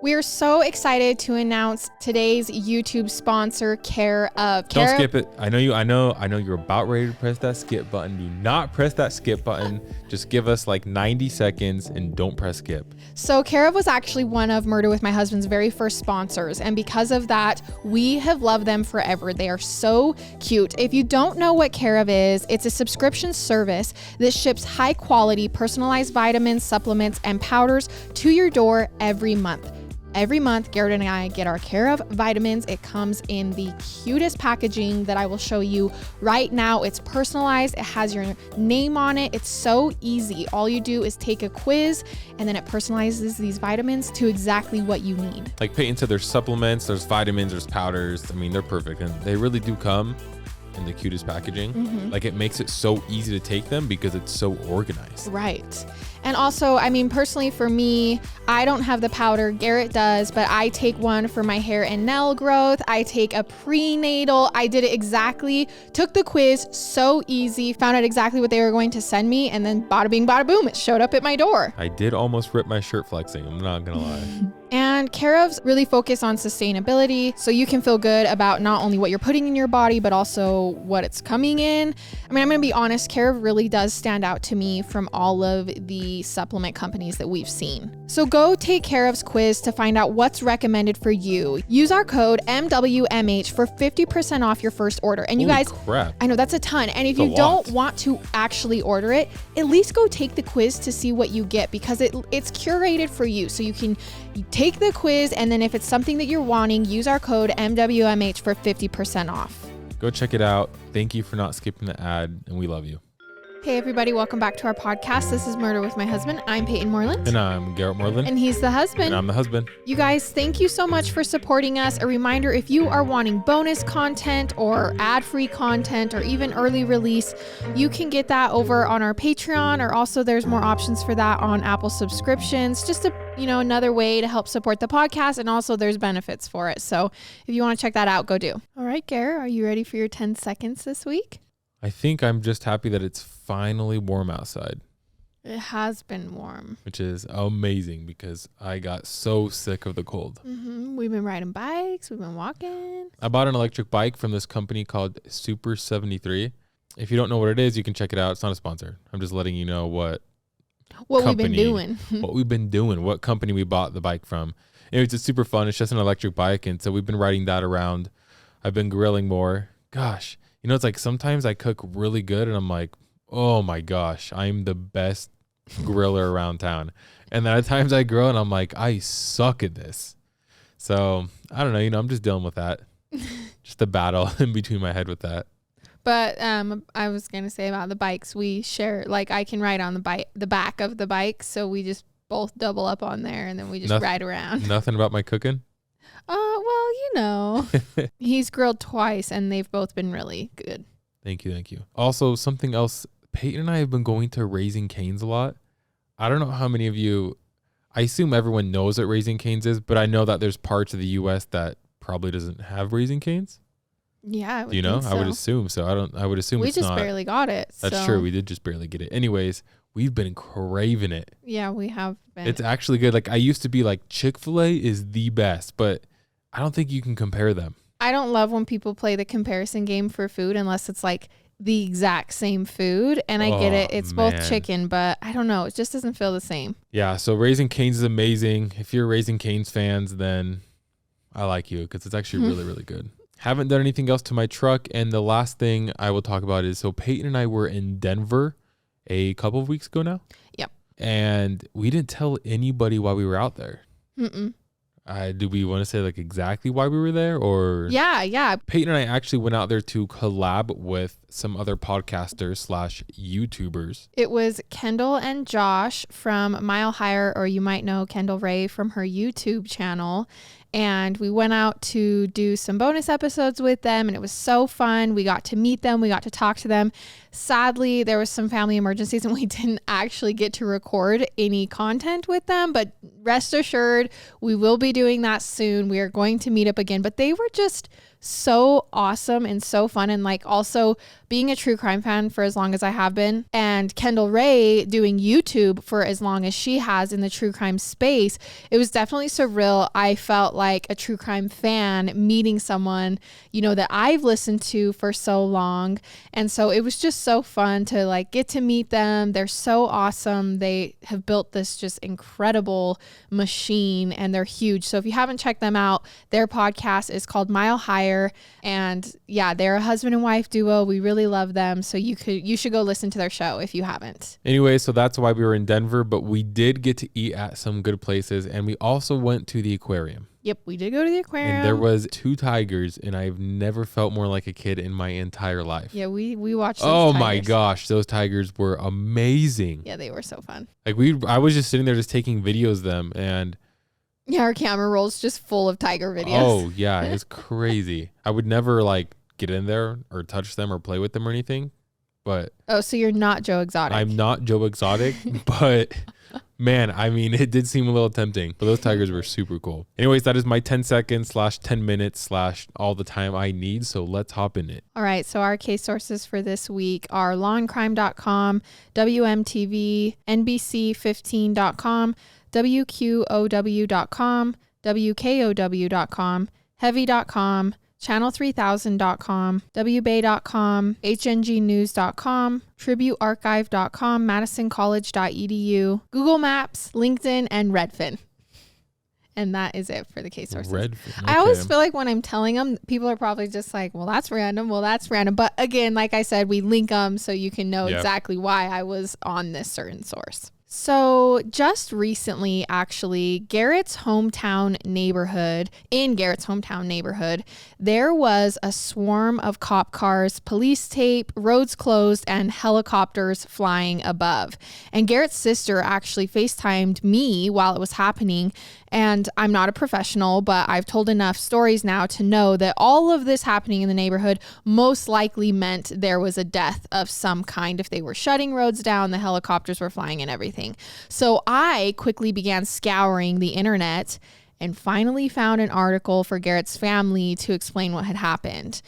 We are so excited to announce today's YouTube sponsor, Care of. Don't skip it. I know you're about ready to press that skip button. Do not press that skip button. Just give us like 90 seconds and don't press skip. So Care of was actually one of Murder with My Husband's very first sponsors. And because of that, we have loved them forever. They are so cute. If you don't know what Care of is, it's a subscription service that ships high quality personalized vitamins, supplements, and powders to your door every month. Every month, Garrett and I get our Care of vitamins. It comes in the cutest packaging that I will show you right now. It's personalized. It has your name on it. It's so easy. All you do is take a quiz and then it personalizes these vitamins to exactly what you need. Like Payton said, there's supplements, there's vitamins, there's powders. I mean, they're perfect. And they really do come in the cutest packaging. Mm-hmm. Like it makes it so easy to take them because it's so organized. Right. And also, I mean, personally for me, I don't have the powder, Garrett does, but I take one for my hair and nail growth. I take a prenatal. I did it exactly, took the quiz, so easy, found out exactly what they were going to send me, and then bada bing, bada boom, it showed up at my door. I did almost rip my shirt flexing, I'm not gonna lie. And Care of's really focus on sustainability, so you can feel good about not only what you're putting in your body, but also what it's coming in. I mean, I'm gonna be honest, Care of really does stand out to me from all of the supplement companies that we've seen. So go take Care of's quiz to find out what's recommended for you. Use our code MWMH for 50% off your first order. And you Holy guys, crap. I know that's a ton. And if you don't want to actually order it, at least go take the quiz to see what you get, because it's curated for you. So you take the quiz, and then if it's something that you're wanting, use our code MWMH for 50% off. Go check it out. Thank you for not skipping the ad, and we love you. Hey everybody, welcome back to our podcast. This is Murder with My Husband. I'm Payton Moreland. And I'm Garrett Moreland. And he's the husband. And I'm the husband. You guys, thank you so much for supporting us. A reminder, if you are wanting bonus content or ad-free content or even early release, you can get that over on our Patreon, or also there's more options for that on Apple subscriptions. Just another way to help support the podcast, and also there's benefits for it. So if you want to check that out, go do. All right, Garrett, are you ready for your 10 seconds this week? I think I'm just happy that it's finally warm outside. It has been warm. Which is amazing because I got so sick of the cold. Mm-hmm. We've been riding bikes. We've been walking. I bought an electric bike from this company called Super 73. If you don't know what it is, you can check it out. It's not a sponsor. I'm just letting you know what we've been doing. What company we bought the bike from. Anyways, it's super fun. It's just an electric bike. And so we've been riding that around. I've been grilling more. Gosh. It's like sometimes I cook really good and I'm like, oh my gosh, I'm the best griller around town. And then at times I grill and I'm like, I suck at this. So I don't know, I'm just dealing with that. Just a battle in between my head with that. But I was going to say about the bikes, we share, like I can ride on the back of the bike. So we just both double up on there and then we just ride around. Nothing about my cooking? Well, he's grilled twice and they've both been really good. Thank you. Also, something else, Payton and I have been going to Raising Cane's a lot. I don't know how many of you, I assume everyone knows what Raising Cane's is, but I know that there's parts of the U.S. that probably doesn't have Raising Cane's. Yeah, I would think so. I would assume so. I would assume we just barely got it. That's true. We did just barely get it. Anyways, we've been craving it. Yeah, we have been. It's actually good. Like I used to be like Chick-fil-A is the best, but I don't think you can compare them. I don't love when people play the comparison game for food unless it's like the exact same food. And I get it. It's both chicken, but I don't know. It just doesn't feel the same. Yeah. So Raising Cane's is amazing. If you're Raising Cane's fans, then I like you because it's actually really, really good. Haven't done anything else to my truck. And the last thing I will talk about is, so Payton and I were in Denver a couple of weeks ago now. Yep. And we didn't tell anybody why we were out there. Mm-mm. Do we want to say like exactly why we were there, or? Yeah. Payton and I actually went out there to collab with some other podcasters / YouTubers. It was Kendall and Josh from Mile Higher, or you might know Kendall Ray from her YouTube channel. And we went out to do some bonus episodes with them, and it was so fun. We got to meet them. We got to talk to them. Sadly, there was some family emergencies and we didn't actually get to record any content with them, but rest assured, we will be doing that soon. We are going to meet up again, but they were just so awesome and so fun. And like also being a true crime fan for as long as I have been, and Kendall Ray doing YouTube for as long as she has in the true crime space, it was definitely surreal. I felt like a true crime fan meeting someone, you know, that I've listened to for so long. And so it was just so fun to like get to meet them. They're so awesome. They have built this just incredible machine and they're huge. So if you haven't checked them out, their podcast is called Mile Higher. And yeah, they're a husband and wife duo. We really love them. So you should go listen to their show if you haven't. Anyway, so that's why we were in Denver, but we did get to eat at some good places. And we also went to the aquarium. Yep, we did go to the aquarium. And there was 2 tigers, and I've never felt more like a kid in my entire life. Yeah, we watched those Oh tigers. my gosh, those tigers were amazing. Yeah, they were so fun. Like I was just sitting there just taking videos of them, and yeah, our camera roll's just full of tiger videos. Oh yeah, it's crazy. I would never like get in there or touch them or play with them or anything, but oh, so you're not Joe Exotic. I'm not Joe Exotic, but man, I mean, it did seem a little tempting, but those tigers were super cool. Anyways, that is my 10 seconds / 10 minutes / all the time I need. So let's hop in it. All right. So our case sources for this week are lawandcrime.com, WMTV, NBC15.com, WQOW.com, WKOW.com, Heavy.com, channel3000.com, WBay.com, HNGnews.com, tributearchive.com, madisoncollege.edu, Google Maps, LinkedIn, and Redfin. And that is it for the case sources. Redfin, okay. I always feel like when I'm telling them, people are probably just like, well, that's random. Well, that's random. But again, like I said, we link them so you can know exactly why I was on this certain source. So just recently, actually, in Garrett's hometown neighborhood, there was a swarm of cop cars, police tape, roads closed, and helicopters flying above. And Garrett's sister actually FaceTimed me while it was happening. And I'm not a professional, but I've told enough stories now to know that all of this happening in the neighborhood most likely meant there was a death of some kind. If they were shutting roads down, the helicopters were flying and everything. So I quickly began scouring the internet and finally found an article for Garrett's family to explain what had happened.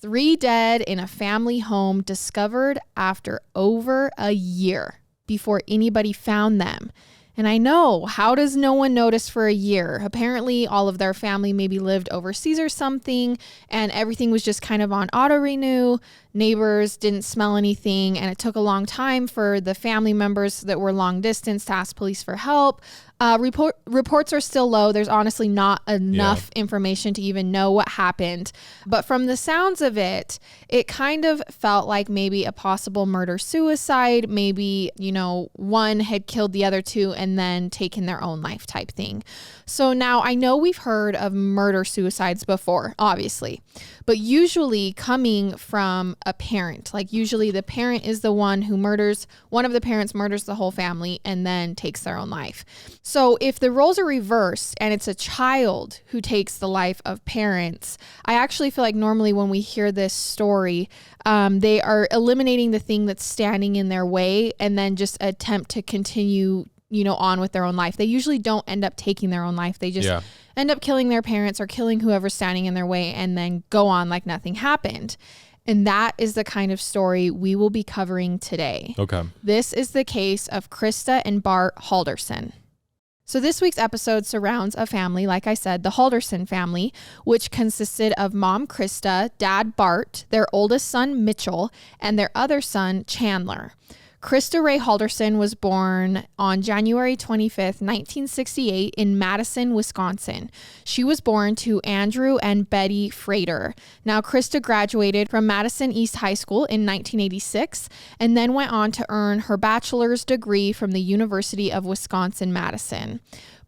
3 dead in a family home discovered after over a year before anybody found them. And I know, how does no one notice for a year? Apparently all of their family maybe lived overseas or something, and everything was just kind of on auto renew. Neighbors didn't smell anything, and it took a long time for the family members that were long distance to ask police for help. Reports are still low. There's honestly not enough information to even know what happened. But from the sounds of it, it kind of felt like maybe a possible murder-suicide. Maybe, one had killed the other 2 and then taken their own life type thing. So now I know we've heard of murder-suicides before, obviously, but usually coming from a parent. Like usually the parent is the one who murders, one of the parents murders the whole family and then takes their own life. So if the roles are reversed and it's a child who takes the life of parents, I actually feel like normally when we hear this story, they are eliminating the thing that's standing in their way and then just attempt to continue on with their own life. They usually don't end up taking their own life. They just end up killing their parents or killing whoever's standing in their way and then go on like nothing happened. And that is the kind of story we will be covering today. Okay. This is the case of Krista and Bart Halderson. So this week's episode surrounds a family, like I said, the Halderson family, which consisted of mom Krista, dad Bart, their oldest son Mitchell, and their other son Chandler. Krista Ray Halderson was born on January 25th, 1968 in Madison, Wisconsin. She was born to Andrew and Betty Frater. Now, Krista graduated from Madison East High School in 1986 and then went on to earn her bachelor's degree from the University of Wisconsin-Madison.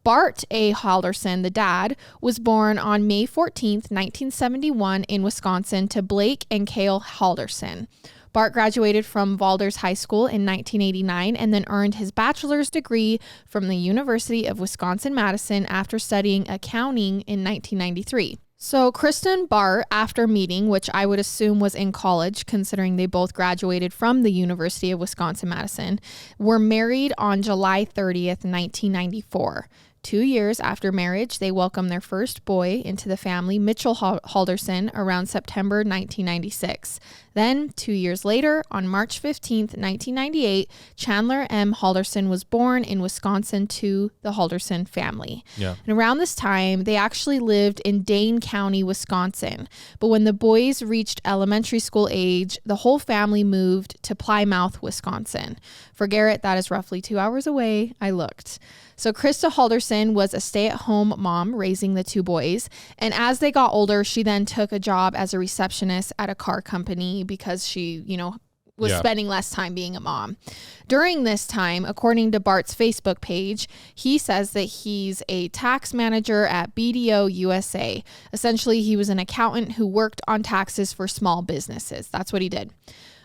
Bart A. Halderson, the dad, was born on May 14th, 1971 in Wisconsin to Blake and Cale Halderson. Bart graduated from Valders High School in 1989 and then earned his bachelor's degree from the University of Wisconsin-Madison after studying accounting in 1993. So Krista and Bart, after meeting, which I would assume was in college, considering they both graduated from the University of Wisconsin-Madison, were married on July 30th, 1994. 2 years after marriage, they welcomed their first boy into the family, Mitchell Halderson, around September 1996. Then, 2 years later, on March 15th, 1998, Chandler M. Halderson was born in Wisconsin to the Halderson family. Yeah. And around this time, they actually lived in Dane County, Wisconsin. But when the boys reached elementary school age, the whole family moved to Plymouth, Wisconsin. For Garrett, that is roughly 2 hours away. I looked. So Krista Halderson was a stay-at-home mom raising the two boys. And as they got older, she then took a job as a receptionist at a car company because she, was spending less time being a mom. During this time, according to Bart's Facebook page, he says that he's a tax manager at BDO USA. Essentially, he was an accountant who worked on taxes for small businesses. That's what he did.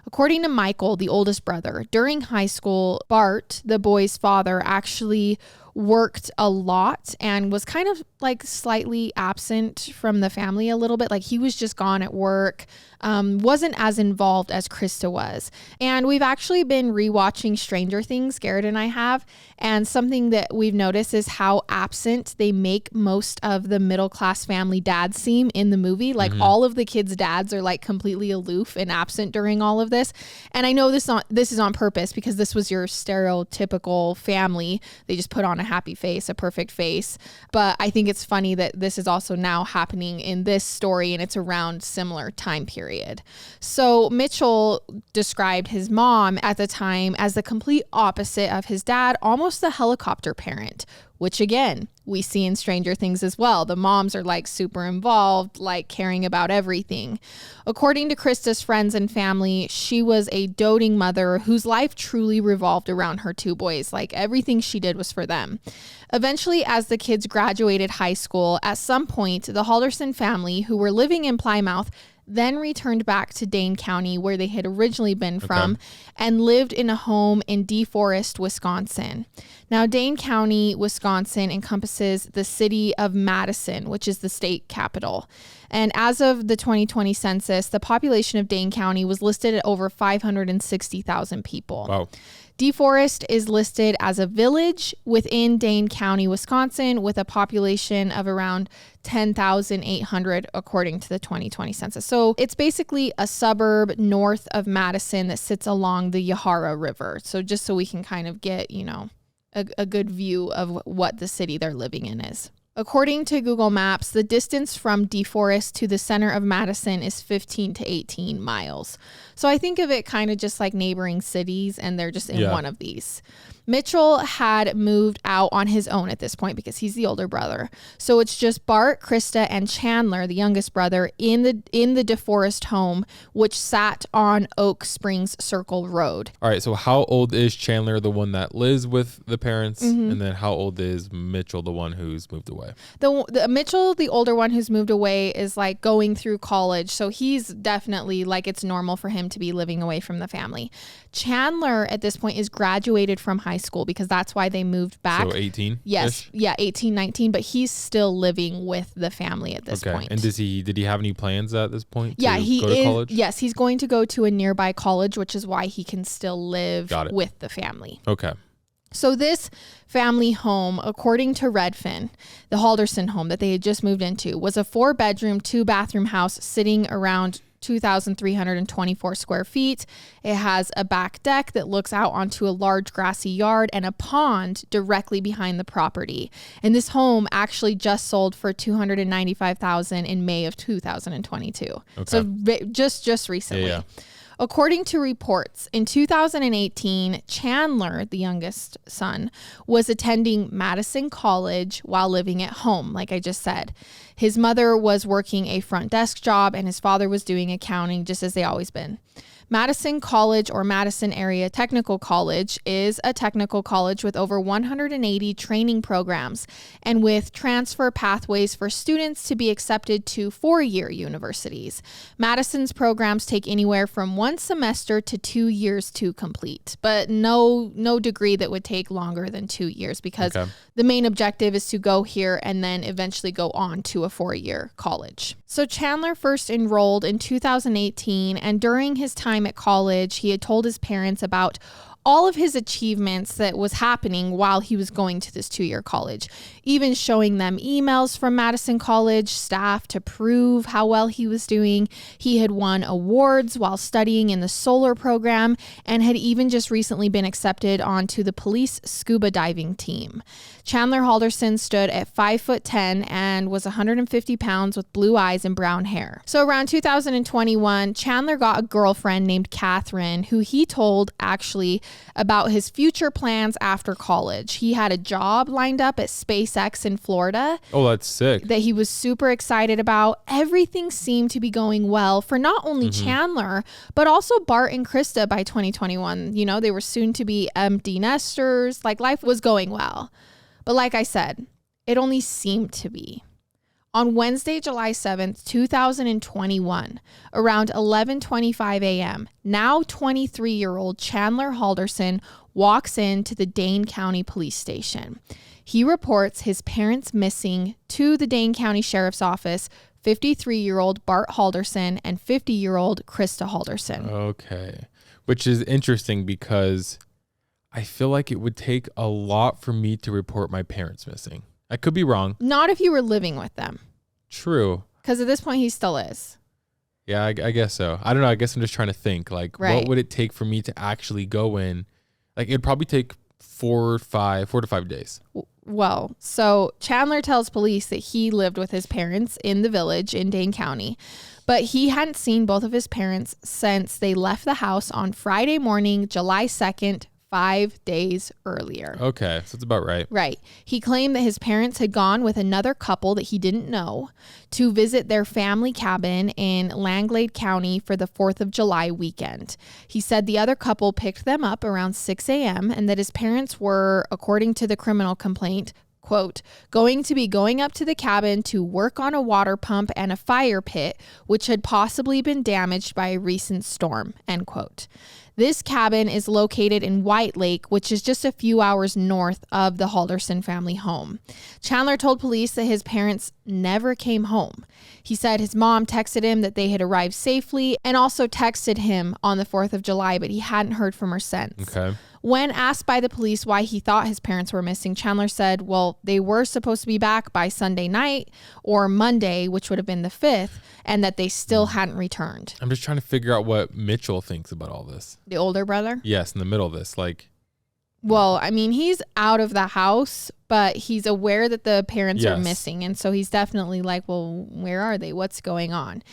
According to Michael, the oldest brother, during high school, Bart, the boy's father, actually worked a lot and was kind of like slightly absent from the family a little bit. Like he was just gone at work, wasn't as involved as Krista was. And we've actually been rewatching Stranger Things, Garrett and I have, and something that we've noticed is how absent they make most of the middle class family dads seem in the movie. Like all of the kids' dads are like completely aloof and absent during all of this. And I know this is on purpose because this was your stereotypical family. They just put on a happy face, a perfect face. But I think it's funny that this is also now happening in this story and it's around similar time period. So Mitchell described his mom at the time as the complete opposite of his dad, almost the helicopter parent, which again, we see in Stranger Things as well. The moms are like super involved, like caring about everything. According to Krista's friends and family, she was a doting mother whose life truly revolved around her two boys. Like everything she did was for them. Eventually, as the kids graduated high school, at some point, the Halderson family, who were living in Plymouth, then returned back to Dane County, where they had originally been from, and lived in a home in DeForest, Wisconsin. Now, Dane County, Wisconsin encompasses the city of Madison, which is the state capital. And as of the 2020 census, the population of Dane County was listed at over 560,000 people. Wow. DeForest is listed as a village within Dane County, Wisconsin, with a population of around 10,800 according to the 2020 census. So it's basically a suburb north of Madison that sits along the Yahara River. So just so we can kind of get, a good view of what the city they're living in is. According to Google Maps, the distance from DeForest to the center of Madison is 15 to 18 miles. So I think of it kind of just like neighboring cities, and they're just in one of these. Mitchell had moved out on his own at this point because he's the older brother. So it's just Bart, Krista, and Chandler, the youngest brother, in the DeForest home, which sat on Oak Springs Circle Road. All right. So how old is Chandler, the one that lives with the parents? And then how old is Mitchell, the one who's moved away? The Mitchell, the older one who's moved away, is like going through college. So he's definitely like, it's normal for him to be living away from the family. Chandler at this point is graduated from high school because that's why they moved back. So 18? Yes. Yeah, 18, 19, but he's still living with the family at this point. And did he have any plans at this point to go to college? Yes, he's going to go to a nearby college, which is why he can still live with the family. Okay. So this family home, according to Redfin, the Halderson home that they had just moved into, was a 4-bedroom, 2-bathroom house sitting around 2,324 square feet. It has a back deck that looks out onto a large grassy yard and a pond directly behind the property. And this home actually just sold for $295,000 in May of 2022. Okay. So just recently. Yeah. According to reports, in 2018, Chandler, the youngest son, was attending Madison College while living at home, like I just said. His mother was working a front desk job and his father was doing accounting, just as they always been. Madison College, or Madison Area Technical College, is a technical college with over 180 training programs and with transfer pathways for students to be accepted to 4-year universities. Madison's programs take anywhere from 1 semester to 2 years to complete, but no degree that would take longer than 2 years because the main objective is to go here and then eventually go on to a 4-year college. So Chandler first enrolled in 2018, and during his time at college, he had told his parents about all of his achievements that was happening while he was going to this 2-year college, even showing them emails from Madison College staff to prove how well he was doing. He had won awards while studying in the solar program and had even just recently been accepted onto the police scuba diving team. Chandler Halderson stood at 5'10" and was 150 pounds with blue eyes and brown hair. So around 2021, Chandler got a girlfriend named Catherine, who he told actually about his future plans after college. He had a job lined up at SpaceX in Florida. Oh, that's sick. That he was super excited about. Everything seemed to be going well for not only Chandler, but also Bart and Krista by 2021. You know, they were soon to be empty nesters. Like, life was going well. But like I said, it only seemed to be. On Wednesday, July 7th, 2021, around 11:25 a.m., now 23-year-old Chandler Halderson walks into the Dane County Police Station. He reports his parents missing to the Dane County Sheriff's Office, 53-year-old Bart Halderson and 50-year-old Krista Halderson. Okay. Which is interesting because I feel like it would take a lot for me to report my parents missing. I could be wrong. Not if you were living with them. True. Because at this point, he still is. Yeah, I guess so. I don't know. I guess I'm just trying to think, like, what would it take for me to actually go in? Like, it'd probably take 4 to 5 days. Well, so Chandler tells police that he lived with his parents in the village in Dane County, but he hadn't seen both of his parents since they left the house on Friday morning, July 2nd, 5 days earlier. Okay, so it's about right. Right. He claimed that his parents had gone with another couple that he didn't know to visit their family cabin in Langlade County for the 4th of July weekend. He said the other couple picked them up around 6 a.m. and that his parents were, according to the criminal complaint, quote, going to be going up to the cabin to work on a water pump and a fire pit, which had possibly been damaged by a recent storm, end quote. This cabin is located in White Lake, which is just a few hours north of the Halderson family home. Chandler told police that his parents never came home. He said his mom texted him that they had arrived safely and also texted him on the 4th of July, but he hadn't heard from her since. Okay. When asked by the police why he thought his parents were missing, Chandler said, well, they were supposed to be back by Sunday night or Monday, which would have been the 5th, and that they still hadn't returned. I'm just trying to figure out what Mitchell thinks about all this. The older brother? Yes, in the middle of this. Like, well, I mean, he's out of the house, but he's aware that the parents are missing. And so he's definitely like, well, where are they? What's going on?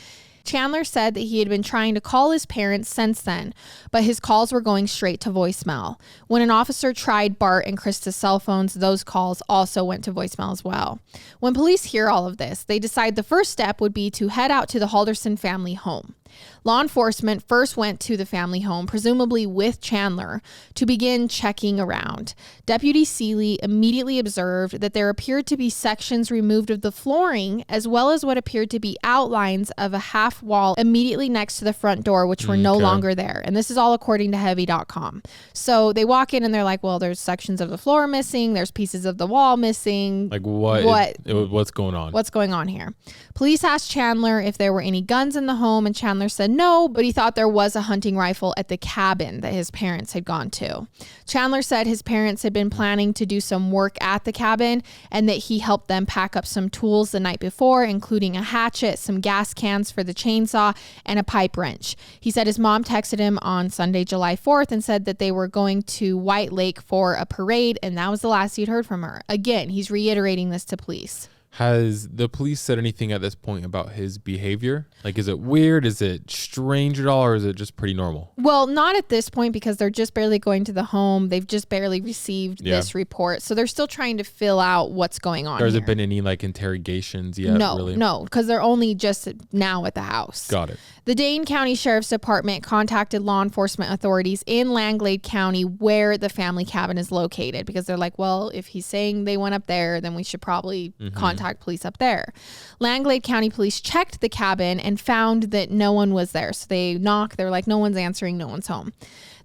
Chandler said that he had been trying to call his parents since then, but his calls were going straight to voicemail. When an officer tried Bart and Krista's cell phones, those calls also went to voicemail as well. When police hear all of this, they decide the first step would be to head out to the Halderson family home. Law enforcement first went to the family home, presumably with Chandler, to begin checking around. Deputy Seeley immediately observed that there appeared to be sections removed of the flooring, as well as what appeared to be outlines of a half wall immediately next to the front door, which were no longer there. And this is all according to Heavy.com. So they walk in and they're like, well, there's sections of the floor missing. There's pieces of the wall missing. Like what's going on? What's going on here? Police asked Chandler if there were any guns in the home, and Chandler said no, but he thought there was a hunting rifle at the cabin that his parents had gone to. Chandler said his parents had been planning to do some work at the cabin and that he helped them pack up some tools the night before, including a hatchet, some gas cans for the chainsaw, and a pipe wrench. He said his mom texted him on Sunday, July 4th and said that they were going to White Lake for a parade, and that was the last he'd heard from her. Again, he's reiterating this to police. Has the police said anything at this point about his behavior? Like, is it weird? Is it strange at all? Or is it just pretty normal? Well, not at this point because they're just barely going to the home. They've just barely received this report. So they're still trying to fill out what's going on. Or has it been any like interrogations yet? No, because they're only just now at the house. Got it. The Dane County Sheriff's Department contacted law enforcement authorities in Langlade County where the family cabin is located because they're like, well, if he's saying they went up there, then we should probably contact police up there. Langlade County police checked the cabin and found that no one was there. So they knock, they're like, no one's answering, no one's home.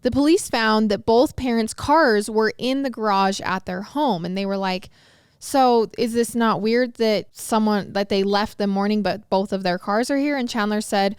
The police found that both parents' cars were in the garage at their home, and they were like, so is this not weird that they left the morning but both of their cars are here? And Chandler said,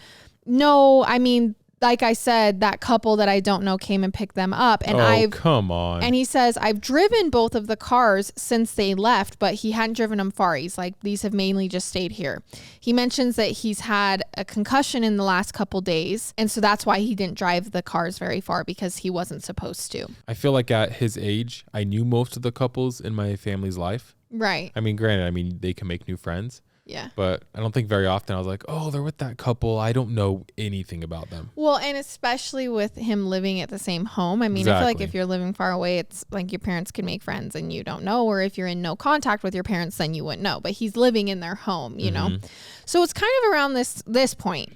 no, I mean, like I said, that couple that I don't know came and picked them up. And come on. And he says, I've driven both of the cars since they left, but he hadn't driven them far. He's like, these have mainly just stayed here. He mentions that he's had a concussion in the last couple days. And so that's why he didn't drive the cars very far, because he wasn't supposed to. I feel like at his age, I knew most of the couples in my family's life. Right. I mean, granted, they can make new friends. Yeah. But I don't think very often I was like, oh, they're with that couple. I don't know anything about them. Well, and especially with him living at the same home. I mean, Exactly. I feel like if you're living far away, it's like your parents can make friends and you don't know. Or if you're in no contact with your parents, then you wouldn't know. But he's living in their home, you know? So it's kind of around this point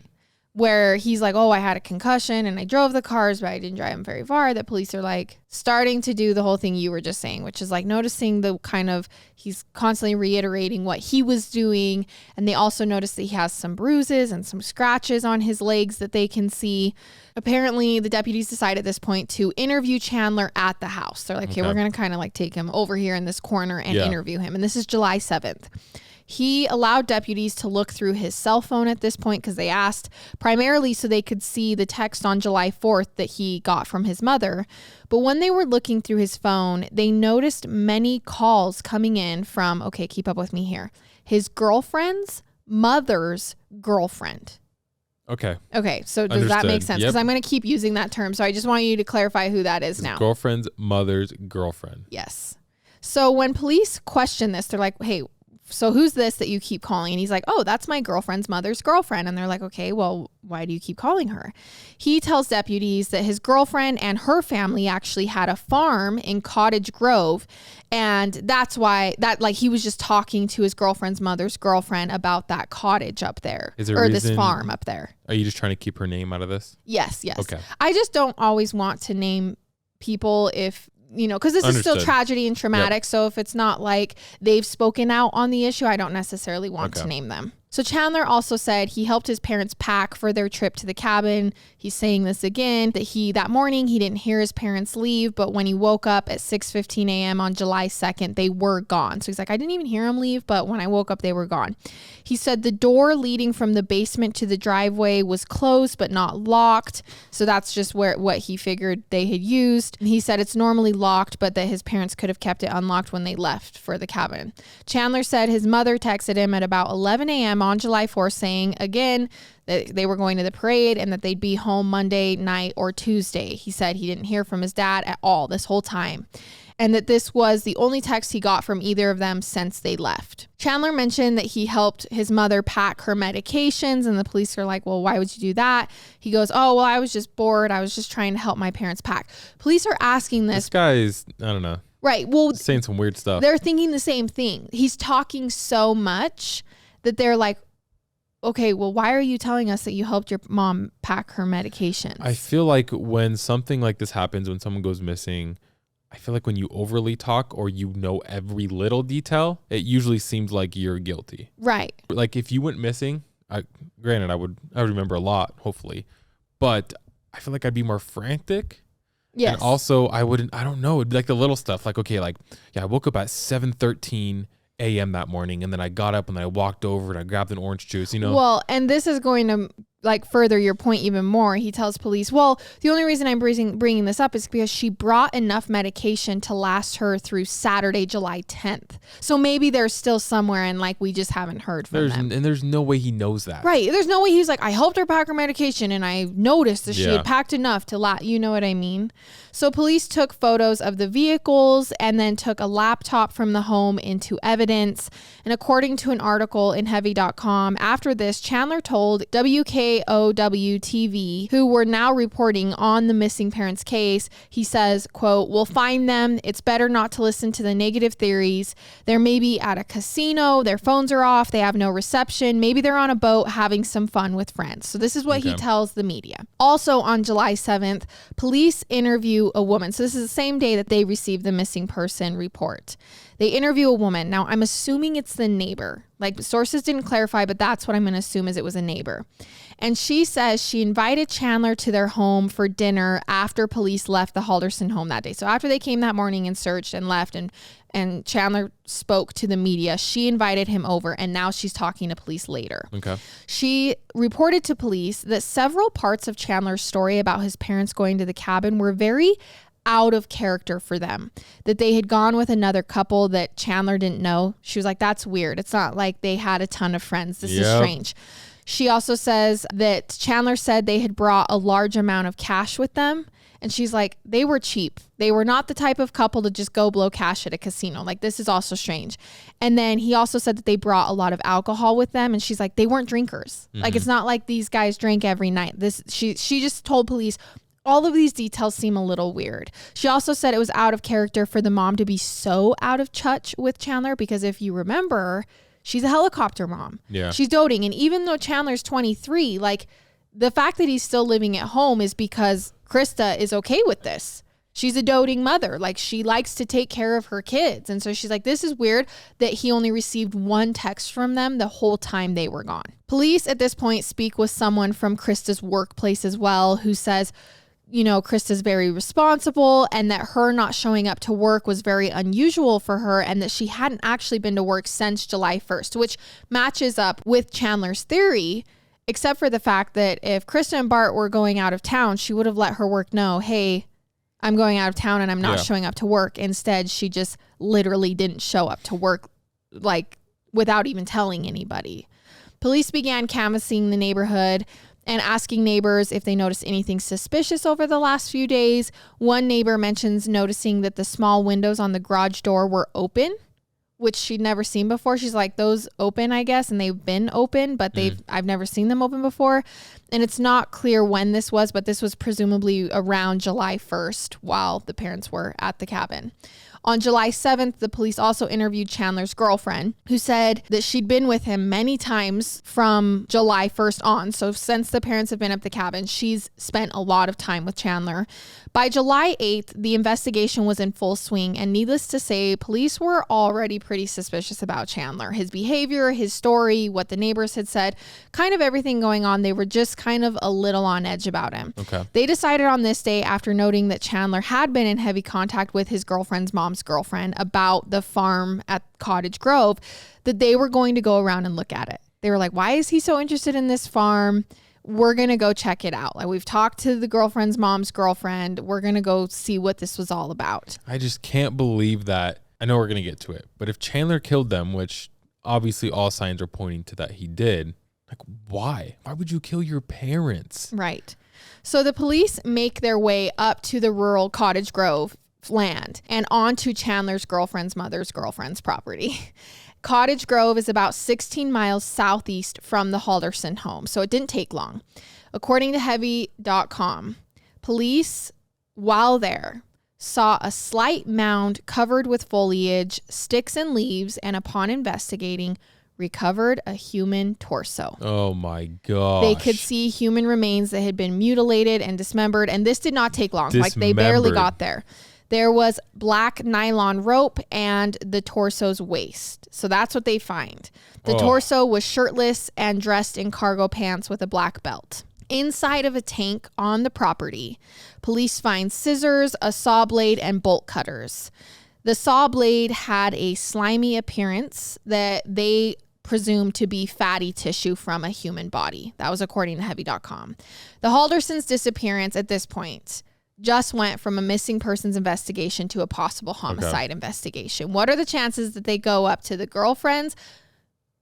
where he's like, oh, I had a concussion and I drove the cars, but I didn't drive them very far. That police are like starting to do the whole thing you were just saying, which is like noticing the kind of, he's constantly reiterating what he was doing. And they also notice that he has some bruises and some scratches on his legs that they can see. Apparently, the deputies decide at this point to interview Chandler at the house. They're like, okay, we're going to kind of like take him over here in this corner and interview him. And this is July 7th. He allowed deputies to look through his cell phone at this point because they asked primarily so they could see the text on July 4th that he got from his mother. But when they were looking through his phone, they noticed many calls coming in from, okay, keep up with me here, his girlfriend's mother's girlfriend. Okay, so does that make sense? Because Yep. I'm going to keep using that term. So I just want you to clarify who that is now. Girlfriend's mother's girlfriend. Yes. So when police question this, they're like, hey, so who's this that you keep calling? And he's like, oh, that's my girlfriend's mother's girlfriend. And they're like, okay, well, why do you keep calling her? He tells deputies that his girlfriend and her family actually had a farm in Cottage Grove. And that's why he was just talking to his girlfriend's mother's girlfriend about that cottage up there, this farm up there. Are you just trying to keep her name out of this? Yes. Okay. I just don't always want to name people if, because this is still tragedy and traumatic. Yep. So if it's not like they've spoken out on the issue, I don't necessarily want to name them. So Chandler also said he helped his parents pack for their trip to the cabin. He's saying this again, that morning he didn't hear his parents leave, but when he woke up at 6:15 a.m. on July 2nd, they were gone. So he's like, I didn't even hear them leave, but when I woke up, they were gone. He said the door leading from the basement to the driveway was closed, but not locked. So that's just what he figured they had used. And he said it's normally locked, but that his parents could have kept it unlocked when they left for the cabin. Chandler said his mother texted him at about 11 a.m. on July 4th saying, again, that they were going to the parade and that they'd be home Monday night or Tuesday. He said he didn't hear from his dad at all this whole time, and that this was the only text he got from either of them since they left. Chandler mentioned that he helped his mother pack her medications, and the police are like, well, why would you do that? He goes, oh, well, I was just bored. I was just trying to help my parents pack. Police are asking this. This guy is, I don't know. Right. Well, saying some weird stuff. They're thinking the same thing. He's talking so much that they're like, okay, well, why are you telling us that you helped your mom pack her medications? I feel like when something like this happens, when someone goes missing, I feel like when you overly talk or you know every little detail, it usually seems like you're guilty. Right. Like if you went missing, granted, I would remember a lot, hopefully, but I feel like I'd be more frantic. Yes. And also I don't know, it'd be like the little stuff, like, okay, like, yeah, I woke up at 7:13 a.m. that morning, and then I got up and I walked over and I grabbed an orange juice, Well, and this is going to further your point even more. He tells police, well, the only reason I'm bringing this up is because she brought enough medication to last her through Saturday, July 10th. So maybe they're still somewhere and we just haven't heard from them. And there's no way he knows that. Right. There's no way he's like, I helped her pack her medication and I noticed that she had packed enough to you know what I mean? So police took photos of the vehicles and then took a laptop from the home into evidence. And according to an article in heavy.com, after this, Chandler told WMTV, who were now reporting on the missing parents case, he says, quote, we'll find them. It's better not to listen to the negative theories. They're maybe at a casino. Their phones are off. They have no reception. Maybe they're on a boat having some fun with friends. So this is what he tells the media. Also on July 7th, police interview a woman. So this is the same day that they received the missing person report. They interview a woman. Now, I'm assuming it's the neighbor. Sources didn't clarify, but that's what I'm going to assume is it was a neighbor. And she says she invited Chandler to their home for dinner after police left the Halderson home that day. So after they came that morning and searched and left and and Chandler spoke to the media. She invited him over, and now she's talking to police later. Okay. She reported to police that several parts of Chandler's story about his parents going to the cabin were very out of character for them, that they had gone with another couple that Chandler didn't know. She was like, that's weird. It's not like they had a ton of friends. This is strange. She also says that Chandler said they had brought a large amount of cash with them. And she's like, they were cheap. They were not the type of couple to just go blow cash at a casino. Like, this is also strange. And then he also said that they brought a lot of alcohol with them. And she's like, they weren't drinkers. Mm-hmm. Like, it's not like these guys drank every night. She just told police, all of these details seem a little weird. She also said it was out of character for the mom to be so out of touch with Chandler, because if you remember, she's a helicopter mom. Yeah. She's doting. And even though Chandler's 23, like, the fact that he's still living at home is because Krista is okay with this. She's a doting mother. Like, she likes to take care of her kids. And so she's like, this is weird that he only received one text from them the whole time they were gone. Police at this point speak with someone from Krista's workplace as well, who says, you know, Krista's very responsible and that her not showing up to work was very unusual for her, and that she hadn't actually been to work since July 1st, which matches up with Chandler's theory, except for the fact that if Krista and Bart were going out of town, she would have let her work know, hey, I'm going out of town and I'm not showing up to work. Instead, she just literally didn't show up to work, like, without even telling anybody. Police began canvassing the neighborhood and asking neighbors if they noticed anything suspicious over the last few days. One neighbor mentions noticing that the small windows on the garage door were open, which she'd never seen before. She's like, those open, I guess, and they've been open, but I've never seen them open before. And it's not clear when this was, but this was presumably around July 1st while the parents were at the cabin. On July 7th, the police also interviewed Chandler's girlfriend, who said that she'd been with him many times from July 1st on. So since the parents have been at the cabin, she's spent a lot of time with Chandler. By July 8th, the investigation was in full swing, and needless to say, police were already pretty suspicious about Chandler. His behavior, his story, what the neighbors had said, kind of everything going on. They were just kind of a little on edge about him. Okay. They decided on this day, after noting that Chandler had been in heavy contact with his girlfriend's mom's girlfriend about the farm at Cottage Grove, that they were going to go around and look at it. They were like, why is he so interested in this farm? We're going to go check it out. Like, we've talked to the girlfriend's mom's girlfriend. We're going to go see what this was all about. I just can't believe that. I know we're going to get to it, but if Chandler killed them, which obviously all signs are pointing to that he did, like, why? Why would you kill your parents? Right. So the police make their way up to the rural Cottage Grove land and onto Chandler's girlfriend's mother's girlfriend's property. Cottage Grove is about 16 miles southeast from the Halderson home, so it didn't take long. According to Heavy.com, police, while there, saw a slight mound covered with foliage, sticks and leaves, and upon investigating, recovered a human torso. Oh my gosh. They could see human remains that had been mutilated and dismembered, and this did not take long. Like, they barely got there. There was black nylon rope and the torso's waist. So that's what they find. The torso was shirtless and dressed in cargo pants with a black belt. Inside of a tank on the property, police find scissors, a saw blade, and bolt cutters. The saw blade had a slimy appearance that they presumed to be fatty tissue from a human body. That was according to Heavy.com. The Haldersons' disappearance at this point just went from a missing persons investigation to a possible homicide investigation. What are the chances that they go up to the girlfriend's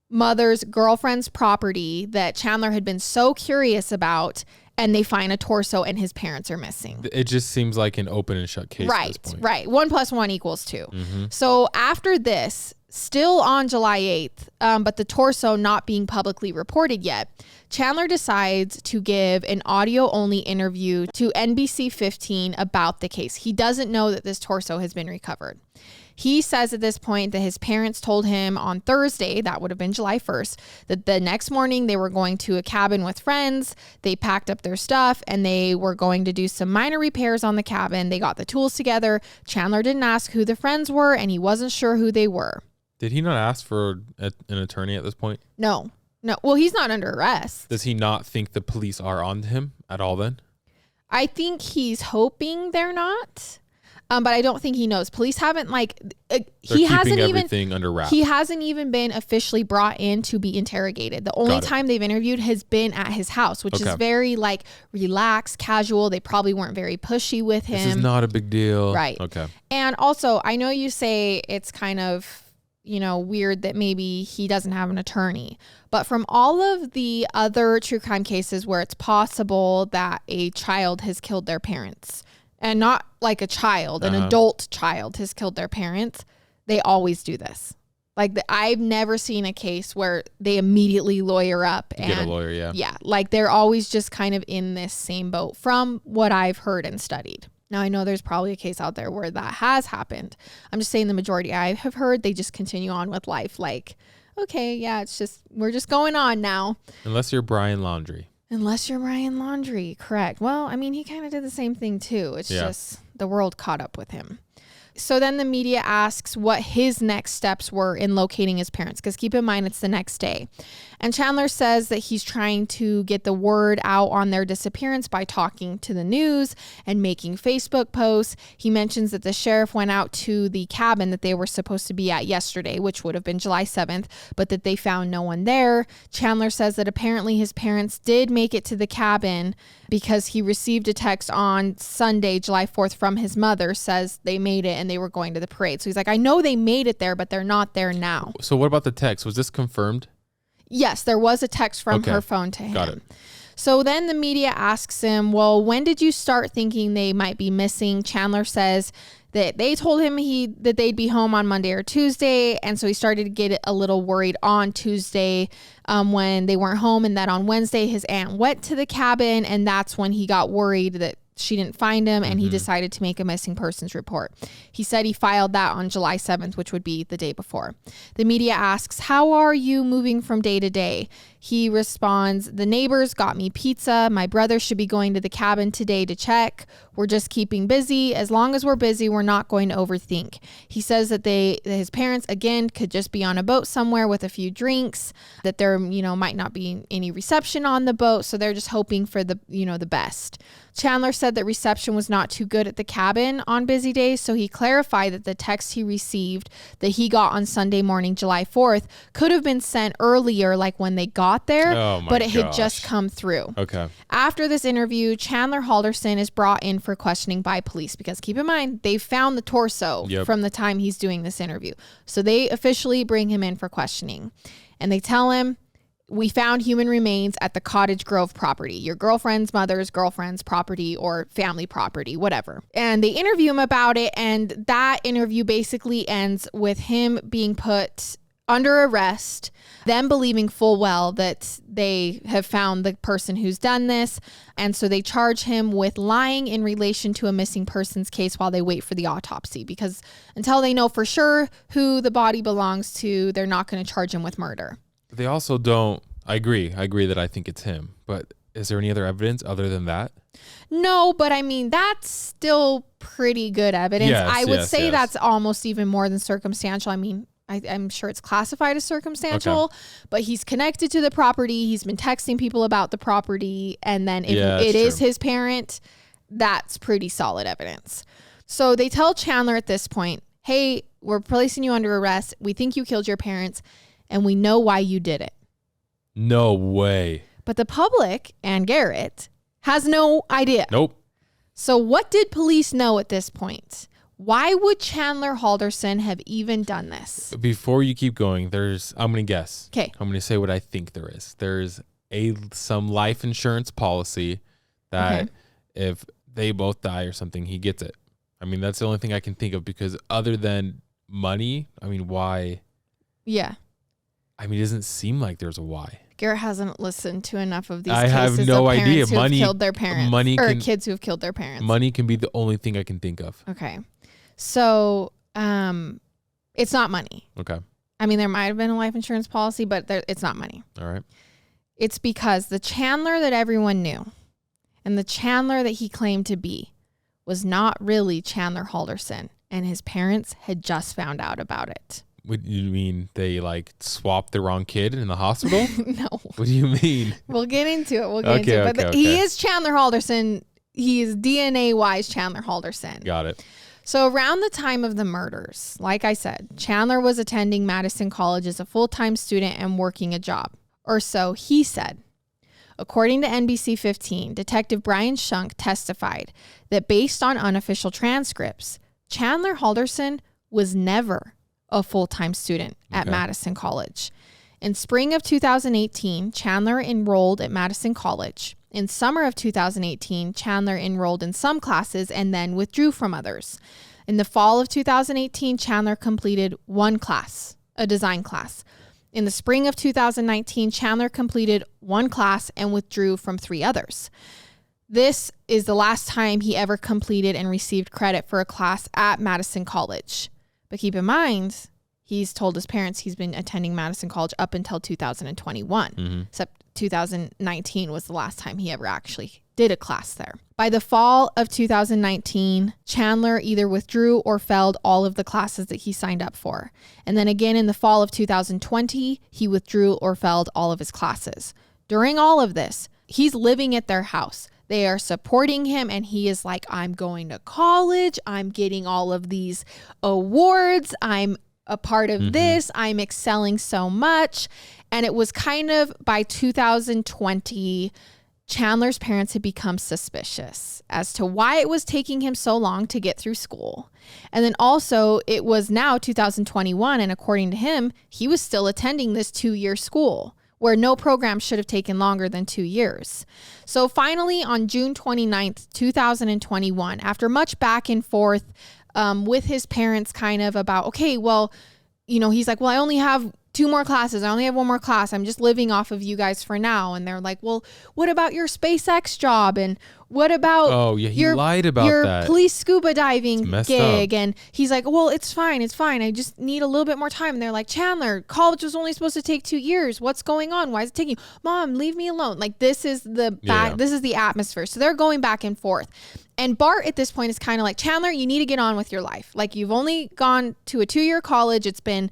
mother's girlfriend's property that Chandler had been so curious about, and they find a torso and his parents are missing? It just seems like an open and shut case. Right, at this point. right. 1 + 1 = 2. Mm-hmm. So after this, still on July 8th, but the torso not being publicly reported yet, Chandler decides to give an audio-only interview to NBC15 about the case. He doesn't know that this torso has been recovered. He says at this point that his parents told him on Thursday, that would have been July 1st, that the next morning they were going to a cabin with friends. They packed up their stuff and they were going to do some minor repairs on the cabin. They got the tools together. Chandler didn't ask who the friends were, and he wasn't sure who they were. Did he not ask for an attorney at this point? No. Well, he's not under arrest. Does he not think the police are on him at all then? I think he's hoping they're not. But I don't think he knows. Police haven't he hasn't everything under wraps. He hasn't even been officially brought in to be interrogated. The only time they've interviewed has been at his house, which is very relaxed, casual. They probably weren't very pushy with him. This is not a big deal. Right. Okay. And also, I know you say it's kind of, weird that maybe he doesn't have an attorney, but from all of the other true crime cases where it's possible that a child has killed their parents, and not like a child, an adult child has killed their parents, they always do this. I've never seen a case where they immediately lawyer up and get a lawyer. Yeah. Yeah. They're always just kind of in this same boat from what I've heard and studied. Now, I know there's probably a case out there where that has happened. I'm just saying the majority I have heard, they just continue on with life. Okay, yeah, we're just going on now. Unless you're Brian Laundrie. Correct. Well, I mean, he kind of did the same thing too. It's just the world caught up with him. So then the media asks what his next steps were in locating his parents, because keep in mind, it's the next day. And Chandler says that he's trying to get the word out on their disappearance by talking to the news and making Facebook posts. He mentions that the sheriff went out to the cabin that they were supposed to be at yesterday, which would have been July 7th, but that they found no one there. Chandler says that apparently his parents did make it to the cabin because he received a text on Sunday, July 4th from his mother, says they made it and they were going to the parade. So he's like, I know they made it there, but they're not there now. So what about the text? Was this confirmed? Yes, there was a text from her phone to him. Got it. So then the media asks him, well, when did you start thinking they might be missing? Chandler says that they told him that they'd be home on Monday or Tuesday. And so he started to get a little worried on Tuesday when they weren't home, and that on Wednesday his aunt went to the cabin, and that's when he got worried that she didn't find him, and he decided to make a missing persons report. He said he filed that on July 7th, which would be the day before. The media asks, how are you moving from day to day? He responds, the neighbors got me pizza. My brother should be going to the cabin today to check. We're just keeping busy. As long as we're busy, we're not going to overthink. He says that his parents, again, could just be on a boat somewhere with a few drinks, that there, might not be any reception on the boat. So they're just hoping for the best. Chandler said that reception was not too good at the cabin on busy days, so he clarified that the text he received that he got on Sunday morning, July 4th, could have been sent earlier, like when they got there, but it had just come through. Okay. After this interview, Chandler Halderson is brought in for questioning by police, because keep in mind, they found the torso from the time he's doing this interview. So they officially bring him in for questioning, and they tell him, we found human remains at the Cottage Grove property, your girlfriend's mother's girlfriend's property or family property, whatever. And they interview him about it. And that interview basically ends with him being put under arrest, them believing full well that they have found the person who's done this. And so they charge him with lying in relation to a missing persons case while they wait for the autopsy, because until they know for sure who the body belongs to, they're not going to charge him with murder. They also don't. I agree that I think it's him. But is there any other evidence other than that? No, but I mean, that's still pretty good evidence. Yes, I would say that's almost even more than circumstantial. I mean, I'm sure it's classified as circumstantial, but he's connected to the property. He's been texting people about the property. And then if it is his parent, that's pretty solid evidence. So they tell Chandler at this point, hey, we're placing you under arrest. We think you killed your parents, and we know why you did it. No way. But the public and Garrett has no idea. Nope. So what did police know at this point? Why would Chandler Halderson have even done this? Before you keep going, I'm going to guess. Okay. I'm going to say what I think there is. There's some life insurance policy that if they both die or something, he gets it. I mean, that's the only thing I can think of, because other than money, I mean, why? Yeah. I mean, it doesn't seem like there's a why. Garrett hasn't listened to enough of these I cases have no of parents idea. who have killed their parents, kids who have killed their parents. Money can be the only thing I can think of. Okay. So, it's not money. Okay. I mean, there might have been a life insurance policy, but it's not money. All right. It's because the Chandler that everyone knew and the Chandler that he claimed to be was not really Chandler Halderson, and his parents had just found out about it. What do you mean? They swapped the wrong kid in the hospital? No. What do you mean? We'll get into it. He is Chandler Halderson. He is DNA-wise Chandler Halderson. Got it. So around the time of the murders, like I said, Chandler was attending Madison College as a full-time student and working a job, or so he said. According to NBC15, Detective Brian Shunk testified that based on unofficial transcripts, Chandler Halderson was never a full-time student at Madison College. In spring of 2018, Chandler enrolled at Madison College. In summer of 2018, Chandler enrolled in some classes and then withdrew from others. In the fall of 2018, Chandler completed one class, a design class. In the spring of 2019, Chandler completed one class and withdrew from 3 others. This is the last time he ever completed and received credit for a class at Madison College. But keep in mind, he's told his parents he's been attending Madison College up until 2021, except 2019 was the last time he ever actually did a class there. By the fall of 2019, Chandler either withdrew or failed all of the classes that he signed up for. And then again in the fall of 2020, he withdrew or failed all of his classes. During all of this, he's living at their house. They are supporting him and he is like, I'm going to college. I'm getting all of these awards. I'm a part of this. I'm excelling so much. And it was kind of by 2020, Chandler's parents had become suspicious as to why it was taking him so long to get through school. And then also it was now 2021. And according to him, he was still attending this 2-year school where no program should have taken longer than 2 years. So finally on June 29th, 2021, after much back and forth with his parents kind of about, okay, well, you know, he's like, well, I only have 2 more classes. I only have 1 more class. I'm just living off of you guys for now. And they're like, well, what about your SpaceX job? And what about he lied about your police scuba diving gig? Up. And he's like, well, it's fine. It's fine. I just need a little bit more time. And they're like, Chandler, college was only supposed to take 2 years. What's going on? Why is it taking you? Mom, leave me alone. Like this is this is the atmosphere. So they're going back and forth. And Bart at this point is kind of like, Chandler, you need to get on with your life. Like you've only gone to a 2-year college. It's been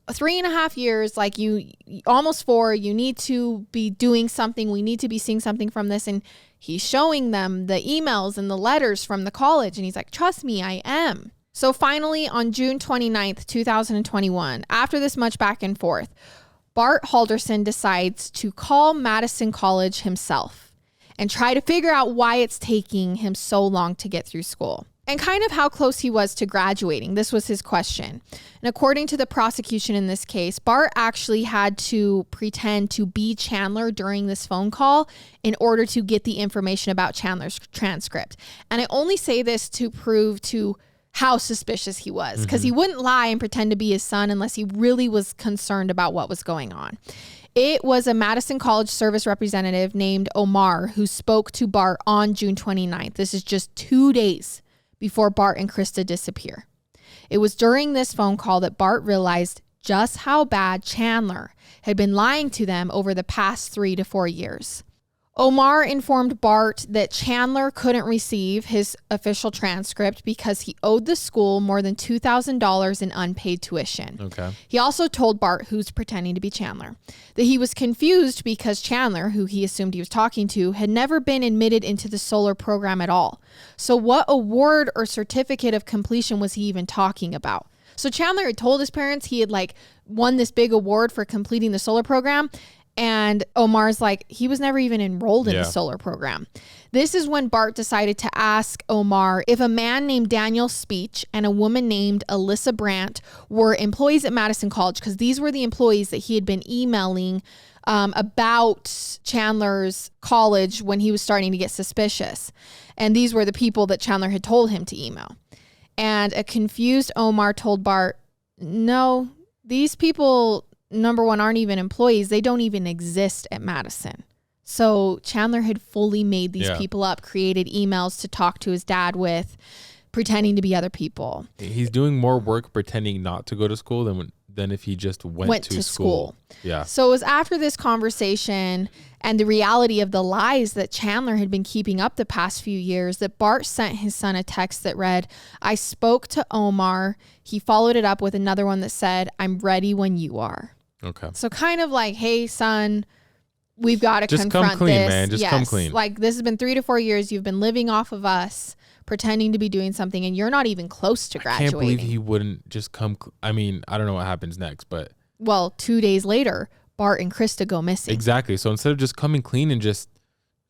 3.5 years, like you almost 4, you need to be doing something. We need to be seeing something from this. And he's showing them the emails and the letters from the college. And he's like, trust me, I am. So finally on June 29th, 2021, after this much back and forth, Bart Halderson decides to call Madison College himself and try to figure out why it's taking him so long to get through school. And kind of how close he was to graduating. This was his question. And according to the prosecution in this case, Bart actually had to pretend to be Chandler during this phone call in order to get the information about Chandler's transcript. And I only say this to prove to how suspicious he was, because he wouldn't lie and pretend to be his son unless he really was concerned about what was going on. It was a Madison College service representative named Omar who spoke to Bart on June 29th. This is just 2 days before Bart and Krista disappear. It was during this phone call that Bart realized just how bad Chandler had been lying to them over the past 3 to 4 years. Omar informed Bart that Chandler couldn't receive his official transcript because he owed the school more than $2,000 in unpaid tuition. Okay. He also told Bart, who's pretending to be Chandler, that he was confused because Chandler, who he assumed he was talking to, had never been admitted into the solar program at all. So what award or certificate of completion was he even talking about? So Chandler had told his parents he had won this big award for completing the solar program. And Omar's like, he was never even enrolled in the solar program. This is when Bart decided to ask Omar if a man named Daniel Speech and a woman named Alyssa Brandt were employees at Madison College, because these were the employees that he had been emailing about Chandler's college when he was starting to get suspicious. And these were the people that Chandler had told him to email. And a confused Omar told Bart, no, these people, number one, aren't even employees. They don't even exist at Madison. So Chandler had fully made these people up, created emails to talk to his dad with, pretending to be other people. He's doing more work pretending not to go to school than if he just went to school. Yeah. So it was after this conversation and the reality of the lies that Chandler had been keeping up the past few years that Bart sent his son a text that read, I spoke to Omar. He followed it up with another one that said, I'm ready when you are. Okay. So kind of like, hey, son, we've got to just confront come clean, this. Man. Just come clean. Like this has been 3 to 4 years. You've been living off of us. pretending to be doing something, and you're not even close to graduating. I can't believe he wouldn't just come. I mean, I don't know what happens next, but. Well, 2 days later, Bart and Krista go missing. Exactly. So instead of just coming clean and just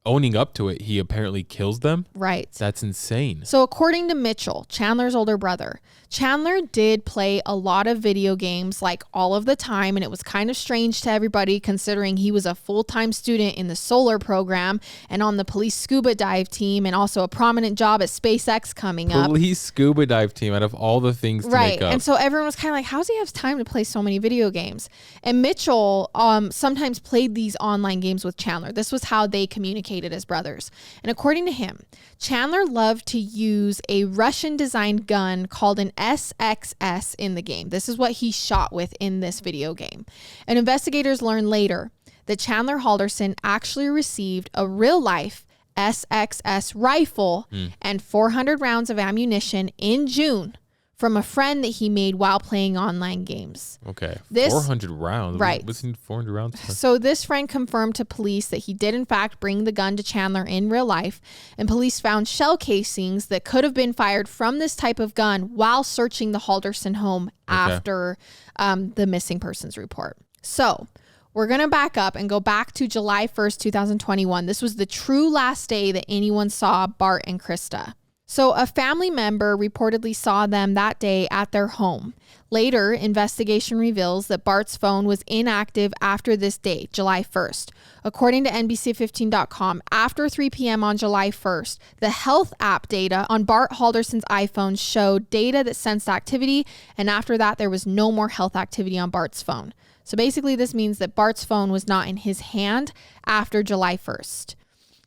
owning up to it, he apparently kills them. Right. That's insane. So according to Mitchell, Chandler's older brother, Chandler did play a lot of video games like all of the time, and it was kind of strange to everybody considering he was a full-time student in the solar program and on the police scuba dive team, and also a prominent job at SpaceX coming up. Police scuba dive team, out of all the things to make up. And so everyone was kind of like, how does he have time to play so many video games? And Mitchell sometimes played these online games with Chandler. This was how they communicated as brothers. And according to him, Chandler loved to use a Russian-designed gun called an SXS in the game. This is what he shot with in this video game. And investigators learned later that Chandler Halderson actually received a real-life SXS rifle and 400 rounds of ammunition in June from a friend that he made while playing online games. Okay. 400 rounds. Right. What's in 400 rounds? So this friend confirmed to police that he did in fact bring the gun to Chandler in real life, and police found shell casings that could have been fired from this type of gun while searching the Halderson home after the missing persons report. So we're going to back up and go back to July 1st, 2021. This was the true last day that anyone saw Bart and Krista. So a family member reportedly saw them that day at their home. Later, investigation reveals that Bart's phone was inactive after this date, July 1st. According to NBC15.com, after 3 p.m. on July 1st, the health app data on Bart Halderson's iPhone showed data that sensed activity, and after that, there was no more health activity on Bart's phone. So basically, this means that Bart's phone was not in his hand after July 1st.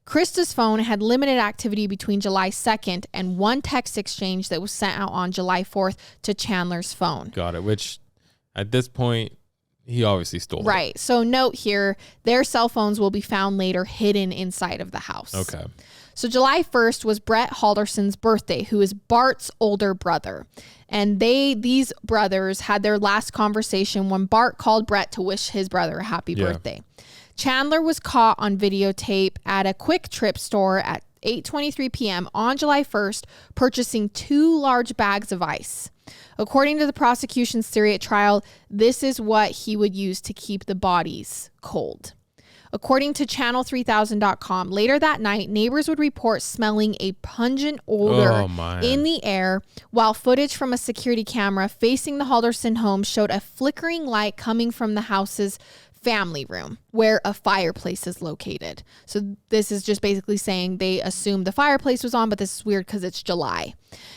Krista's phone had limited activity between July 2nd and one text exchange that was sent out on July 4th to Chandler's phone. Got it, which at this point, he obviously stole it. Right. So note here, their cell phones will be found later hidden inside of the house. Okay. So July 1st was Brett Halderson's birthday, who is Bart's older brother. And these brothers had their last conversation when Bart called Brett to wish his brother a happy birthday. Chandler was caught on videotape at a Quick Trip store at 8:23 p.m. on July 1st, purchasing 2 large bags of ice. According to the prosecution's theory at trial, this is what he would use to keep the bodies cold. According to channel3000.com, later that night, neighbors would report smelling a pungent odor in the air, while footage from a security camera facing the Halderson home showed a flickering light coming from the house's family room where a fireplace is located. So this is just basically saying they assumed the fireplace was on, but this is weird because it's July.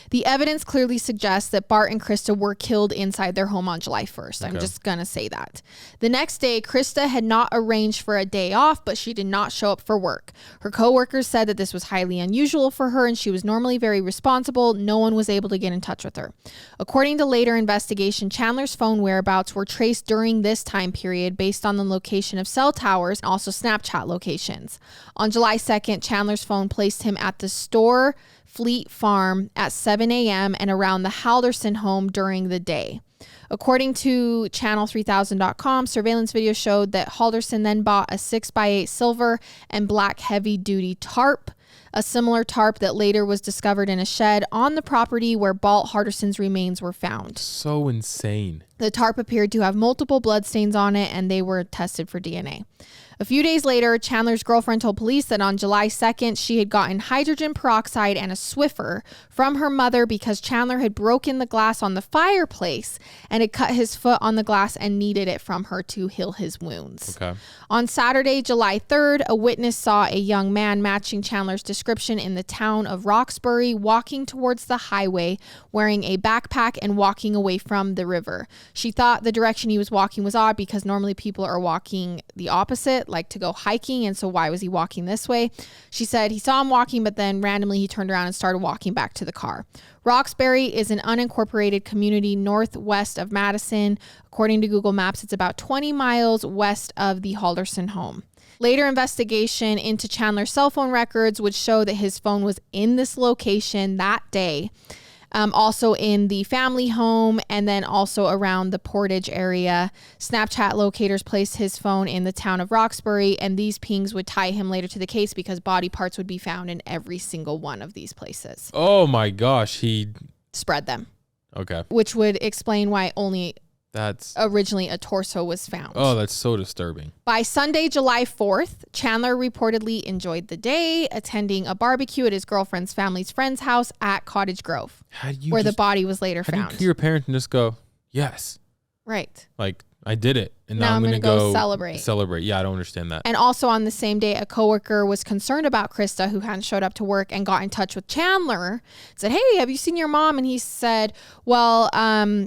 The evidence clearly suggests that Bart and Krista were killed inside their home on July 1st. I'm just going to say that. The next day, Krista had not arranged for a day off, but she did not show up for work. Her coworkers said that this was highly unusual for her, and she was normally very responsible. No one was able to get in touch with her. According to later investigation, Chandler's phone whereabouts were traced during this time period based on the location of cell towers and also Snapchat locations. On July 2nd, Chandler's phone placed him at the store Fleet Farm at 7 a.m. and around the Halderson home during the day. According to channel3000.com, surveillance video showed that Halderson then bought a 6x8 silver and black heavy-duty tarp, a similar tarp that later was discovered in a shed on the property where Bart Halderson's remains were found. So insane. The tarp appeared to have multiple bloodstains on it, and they were tested for DNA. A few days later, Chandler's girlfriend told police that on July 2nd, she had gotten hydrogen peroxide and a Swiffer from her mother because Chandler had broken the glass on the fireplace and had cut his foot on the glass and needed it from her to heal his wounds. Okay. On Saturday, July 3rd, a witness saw a young man matching Chandler's description in the town of Roxbury walking towards the highway, wearing a backpack and walking away from the river. She thought the direction he was walking was odd because normally people are walking the opposite, like to go hiking, and so why was he walking this way? She said he saw him walking, but then randomly he turned around and started walking back to the car. Roxbury is an unincorporated community northwest of Madison. According to Google Maps, it's about 20 miles west of the Halderson home. Later investigation into Chandler's cell phone records would show that his phone was in this location that day. Also in the family home, and then also around the Portage area. Snapchat locators placed his phone in the town of Roxbury, and these pings would tie him later to the case because body parts would be found in every single one of these places. Oh my gosh, he spread them. Okay. Which would explain why only that's originally a torso was found. Oh, that's so disturbing. By Sunday, July 4th, Chandler reportedly enjoyed the day, attending a barbecue at his girlfriend's family's friend's house at Cottage Grove, where the body was later found. How do you hear your parents and just go, yes. Right. Like, I did it. And now I'm going to go celebrate. Yeah, I don't understand that. And also on the same day, a coworker was concerned about Krista, who hadn't showed up to work, and got in touch with Chandler. Said, "Hey, have you seen your mom?" And he said, "Well,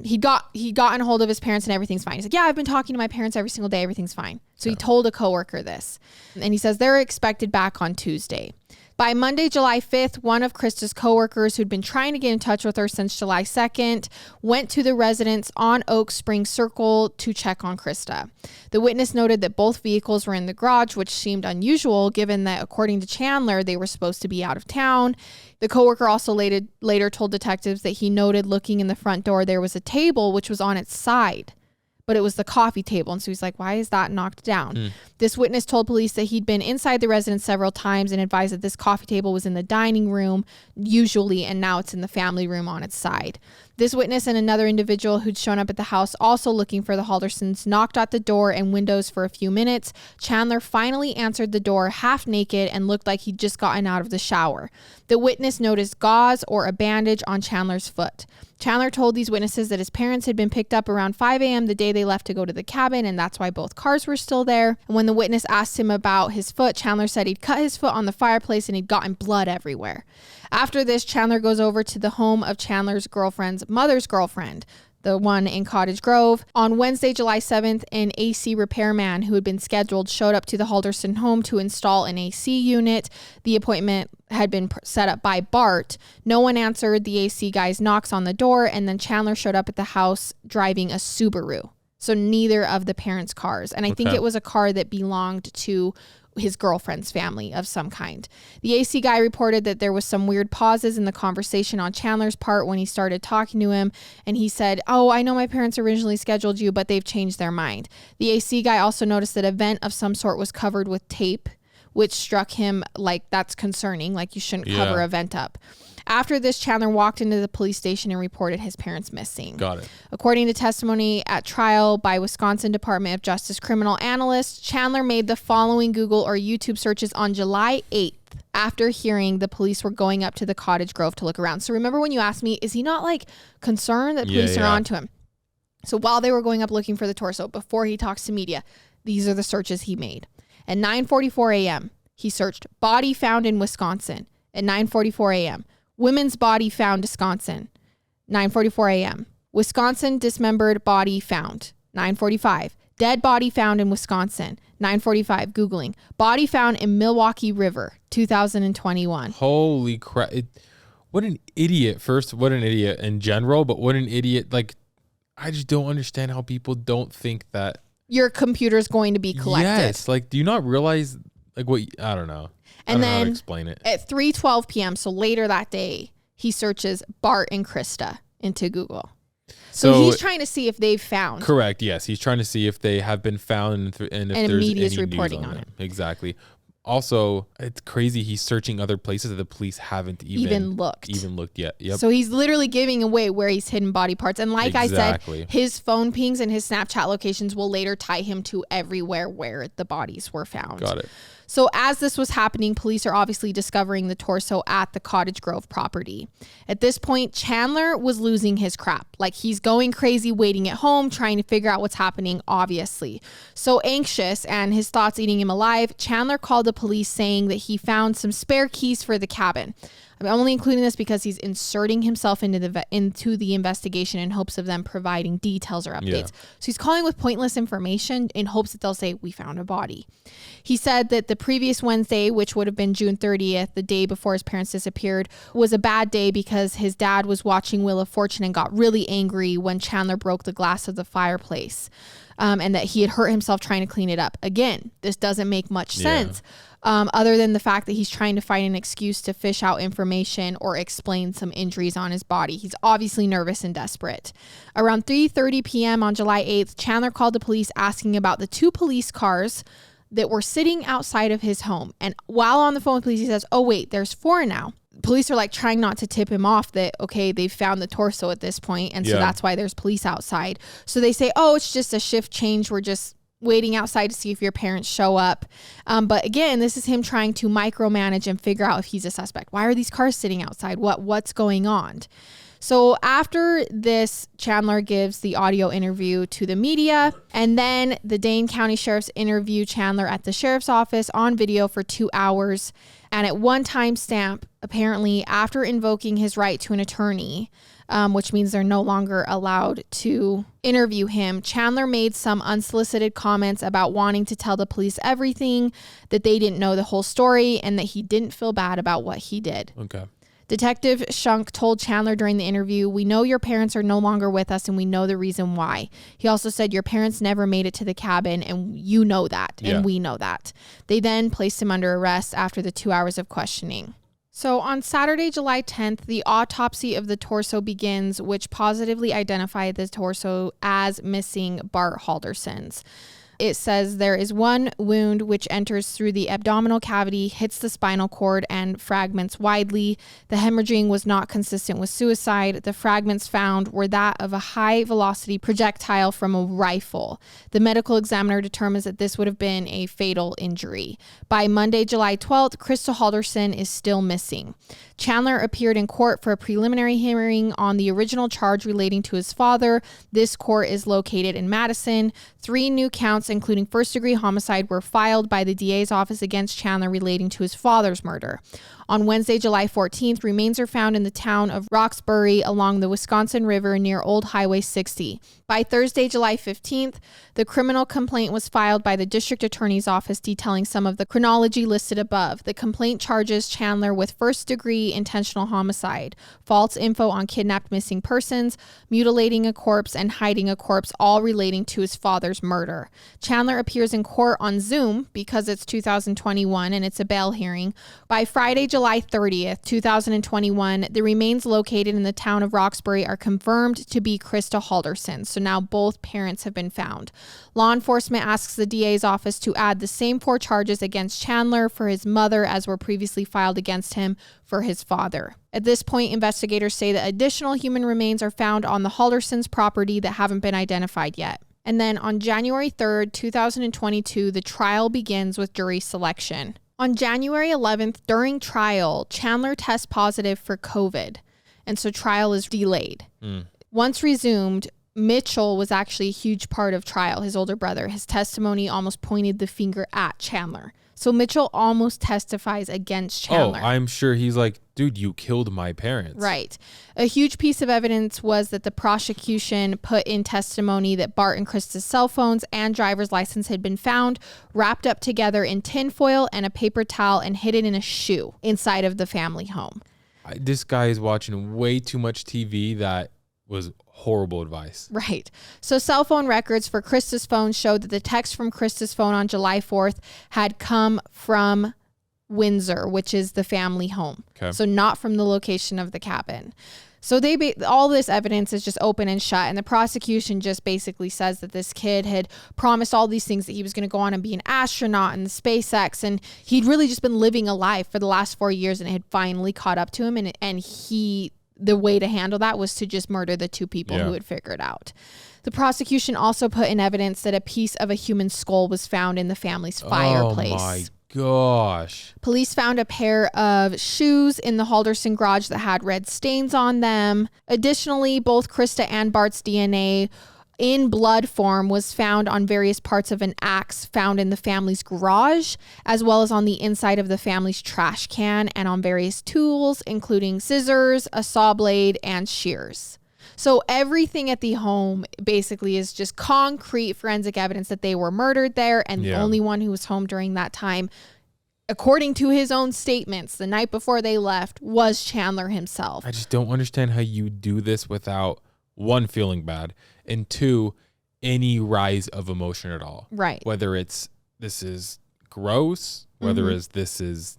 he'd gotten a hold of his parents and everything's fine." He said, "Yeah, I've been talking to my parents every single day. Everything's fine." So he told a coworker this, and he says they're expected back on Tuesday. By Monday, July 5th, one of Krista's coworkers who'd been trying to get in touch with her since July 2nd went to the residence on Oak Spring Circle to check on Krista. The witness noted that both vehicles were in the garage, which seemed unusual given that, according to Chandler, they were supposed to be out of town. The coworker also later told detectives that he noted looking in the front door there was a table which was on its side, but it was the coffee table. And so he's like, why is that knocked down? This witness told police that he'd been inside the residence several times and advised that this coffee table was in the dining room usually, and now it's in the family room on its side. This witness and another individual who'd shown up at the house also looking for the Haldersons knocked at the door and windows for a few minutes. Chandler finally answered the door half naked and looked like he'd just gotten out of the shower. The witness noticed gauze or a bandage on Chandler's foot. Chandler told these witnesses that his parents had been picked up around 5 a.m. the day they left to go to the cabin, and that's why both cars were still there. And when the witness asked him about his foot, Chandler said he'd cut his foot on the fireplace and he'd gotten blood everywhere. After this, Chandler goes over to the home of Chandler's girlfriend's mother's girlfriend, the one in Cottage Grove. On Wednesday, July 7th, an AC repairman who had been scheduled showed up to the Halderson home to install an AC unit. The appointment had been set up by Bart. No one answered the AC guy's knocks on the door, and then Chandler showed up at the house driving a Subaru. So neither of the parents' cars. And I think it was a car that belonged to his girlfriend's family of some kind. The AC guy reported that there was some weird pauses in the conversation on Chandler's part when he started talking to him, and he said, "Oh, I know my parents originally scheduled you, but they've changed their mind." The AC guy also noticed that a vent of some sort was covered with tape, which struck him like that's concerning, like you shouldn't cover a vent up. After this, Chandler walked into the police station and reported his parents missing. Got it. According to testimony at trial by Wisconsin Department of Justice criminal analyst, Chandler made the following Google or YouTube searches on July 8th after hearing the police were going up to the Cottage Grove to look around. So remember when you asked me, is he not like concerned that police are on to him? So while they were going up looking for the torso, before he talks to media, these are the searches he made. At 9:44 a.m., he searched body found in Wisconsin. At 9:44 a.m., women's body found Wisconsin. 9:44 a.m. Wisconsin dismembered body found. 9:45. Dead body found in Wisconsin. 9:45. Googling. Body found in Milwaukee River. 2021. Holy crap. What an idiot. First, what an idiot in general, but what an idiot. Like, I just don't understand how people don't think that your computer's going to be collected. Yes. Like, do you not realize, like, what, I don't know. And then know how to explain it. At 3:12 p.m., so later that day, he searches Bart and Krista into Google. So he's trying to see if they've found. Correct. Yes. He's trying to see if they have been found and if there's media's any reporting news on it. Exactly. Also, it's crazy. He's searching other places that the police haven't even looked yet. Yep. So he's literally giving away where he's hidden body parts. And like I said, his phone pings and his Snapchat locations will later tie him to everywhere where the bodies were found. Got it. So as this was happening, police are obviously discovering the torso at the Cottage Grove property. At this point, Chandler was losing his crap. Like, he's going crazy, waiting at home, trying to figure out what's happening, obviously. So anxious and his thoughts eating him alive, Chandler called the police saying that he found some spare keys for the cabin. I'm only including this because he's inserting himself into the investigation in hopes of them providing details or updates. Yeah. So he's calling with pointless information in hopes that they'll say, we found a body. He said that the previous Wednesday, which would have been June 30th, the day before his parents disappeared, was a bad day because his dad was watching Wheel of Fortune and got really angry when Chandler broke the glass of the fireplace. And that he had hurt himself trying to clean it up. Again, this doesn't make much sense. other than the fact that he's trying to find an excuse to fish out information or explain some injuries on his body. He's obviously nervous and desperate. Around 3:30 p.m. on July 8th, Chandler called the police asking about the 2 police cars that were sitting outside of his home. And while on the phone with police, he says, oh, wait, there's 4 now. Police are like trying not to tip him off that, okay, they've found the torso at this point, and so that's why there's police outside. So they say, oh, it's just a shift change. We're just waiting outside to see if your parents show up. But again, this is him trying to micromanage and figure out if he's a suspect. Why are these cars sitting outside? What's going on? So after this, Chandler gives the audio interview to the media, and then the Dane County Sheriff's interview Chandler at the sheriff's office on video for 2 hours. And at one time stamp, apparently after invoking his right to an attorney, which means they're no longer allowed to interview him, Chandler made some unsolicited comments about wanting to tell the police everything, that they didn't know the whole story, and that he didn't feel bad about what he did. Okay. Detective Shunk told Chandler during the interview, we know your parents are no longer with us and we know the reason why. He also said your parents never made it to the cabin and you know that and we know that. They then placed him under arrest after the 2 hours of questioning. So on Saturday, July 10th, the autopsy of the torso begins, which positively identified the torso as missing Bart Halderson's. It says there is one wound which enters through the abdominal cavity, hits the spinal cord, and fragments widely. The hemorrhaging was not consistent with suicide. The fragments found were that of a high-velocity projectile from a rifle. The medical examiner determines that this would have been a fatal injury. By Monday, July 12th, Krista Halderson is still missing. Chandler appeared in court for a preliminary hearing on the original charge relating to his father. This court is located in Madison. 3 new counts, including first-degree homicide, were filed by the DA's office against Chandler relating to his father's murder. On Wednesday, July 14th, remains are found in the town of Roxbury along the Wisconsin River near Old Highway 60. By Thursday, July 15th, the criminal complaint was filed by the district attorney's office detailing some of the chronology listed above. The complaint charges Chandler with first-degree intentional homicide, false info on kidnapped missing persons, mutilating a corpse, and hiding a corpse, all relating to his father's murder. Chandler appears in court on Zoom because it's 2021 and it's a bail hearing. By Friday, July 30th, 2021, the remains located in the town of Roxbury are confirmed to be Krista Halderson. So now both parents have been found. Law enforcement asks the DA's office to add the same 4 charges against Chandler for his mother as were previously filed against him for his father. At this point, investigators say that additional human remains are found on the Haldersons' property that haven't been identified yet. And then on January 3rd, 2022, the trial begins with jury selection. On January 11th, during trial, Chandler tests positive for COVID, and so trial is delayed. Once resumed, Mitchell was actually a huge part of trial, his older brother. His testimony almost pointed the finger at Chandler. So Mitchell almost testifies against Chandler. Oh, I'm sure he's like, dude, you killed my parents. Right. A huge piece of evidence was that the prosecution put in testimony that Bart and Krista's cell phones and driver's license had been found, wrapped up together in tinfoil and a paper towel and hidden in a shoe inside of the family home. This guy is watching way too much TV. That was horrible advice. Right. So cell phone records for Krista's phone showed that the text from Krista's phone on July 4th had come from Windsor, which is the family home. Okay. So not from the location of the cabin. So all this evidence is just open and shut. And the prosecution just basically says that this kid had promised all these things, that he was going to go on and be an astronaut in the SpaceX. And he'd really just been living a life for the last 4 years, and it had finally caught up to him. And the way to handle that was to just murder the 2 people who had figured out. The prosecution also put in evidence that a piece of a human skull was found in the family's fireplace. Oh my gosh. Police found a pair of shoes in the Halderson garage that had red stains on them. Additionally, both Krista and Bart's DNA in blood form was found on various parts of an axe found in the family's garage, as well as on the inside of the family's trash can and on various tools, including scissors, a saw blade, and shears. So everything at the home basically is just concrete forensic evidence that they were murdered there, and the only one who was home during that time, according to his own statements the night before they left, was Chandler himself. I just don't understand how you do this without, 1, feeling bad, and 2, any rise of emotion at all. Right. Whether it's, this is gross, whether it's this is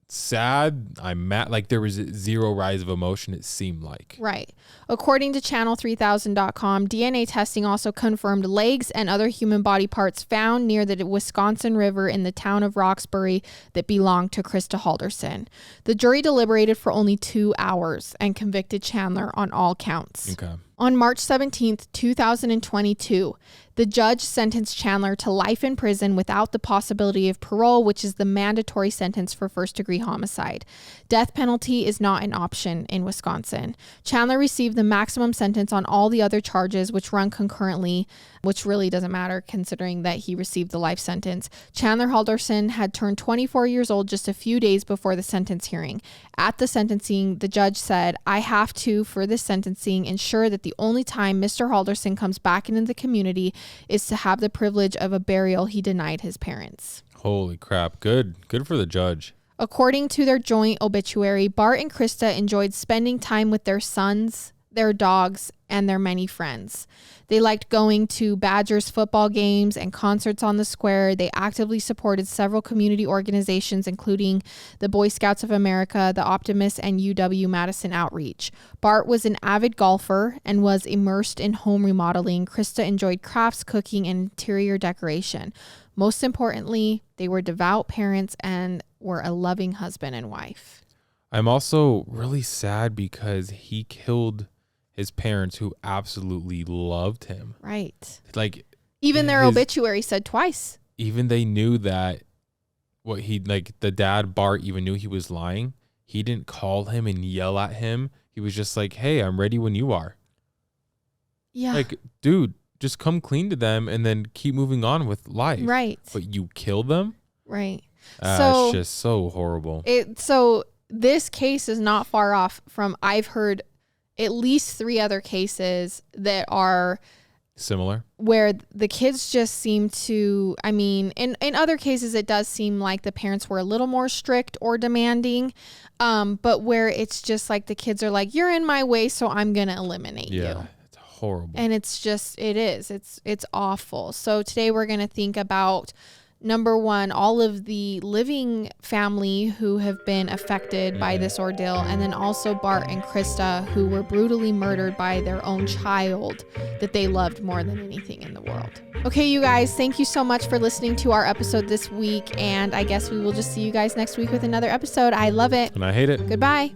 sad, I'm mad. Like there was zero rise of emotion, it seemed like. Right. According to channel3000.com, DNA testing also confirmed legs and other human body parts found near the Wisconsin River in the town of Roxbury that belonged to Krista Halderson. The jury deliberated for only 2 hours and convicted Chandler on all counts. Okay. On March 17th, 2022, the judge sentenced Chandler to life in prison without the possibility of parole, which is the mandatory sentence for first-degree homicide. Death penalty is not an option in Wisconsin. Chandler received the maximum sentence on all the other charges, which run concurrently, which really doesn't matter considering that he received the life sentence. Chandler Halderson had turned 24 years old just a few days before the sentence hearing. At the sentencing, the judge said, "I have to, for this sentencing, ensure that the only time Mr. Halderson comes back into the community is to have the privilege of a burial he denied his parents." Holy crap. Good for the judge. According to their joint obituary, Bart and Krista enjoyed spending time with their sons, their dogs, and their many friends. They liked going to Badgers football games and concerts on the square. They actively supported several community organizations, including the Boy Scouts of America, the Optimists, and UW-Madison Outreach. Bart was an avid golfer and was immersed in home remodeling. Krista enjoyed crafts, cooking, and interior decoration. Most importantly, they were devout parents and were a loving husband and wife. I'm also really sad because he killed his parents who absolutely loved him. Right. Like even their obituary said twice. Even they knew that the dad, Bart, even knew he was lying. He didn't call him and yell at him. He was just like, "Hey, I'm ready when you are." Yeah. Like, dude, just come clean to them and then keep moving on with life. Right. But you kill them? Right. It's just so horrible. So this case is not far off from, I've heard at least 3 other cases that are similar, where the kids just seem to, I mean, in other cases, it does seem like the parents were a little more strict or demanding, but where it's just like the kids are like, "You're in my way, so I'm going to eliminate you." Yeah, it's horrible. And it's awful. So today we're going to think about, number one, all of the living family who have been affected by this ordeal, and then also Bart and Krista, who were brutally murdered by their own child that they loved more than anything in the world. Okay, you guys, thank you so much for listening to our episode this week, and I guess we will just see you guys next week with another episode. I love it. And I hate it. Goodbye.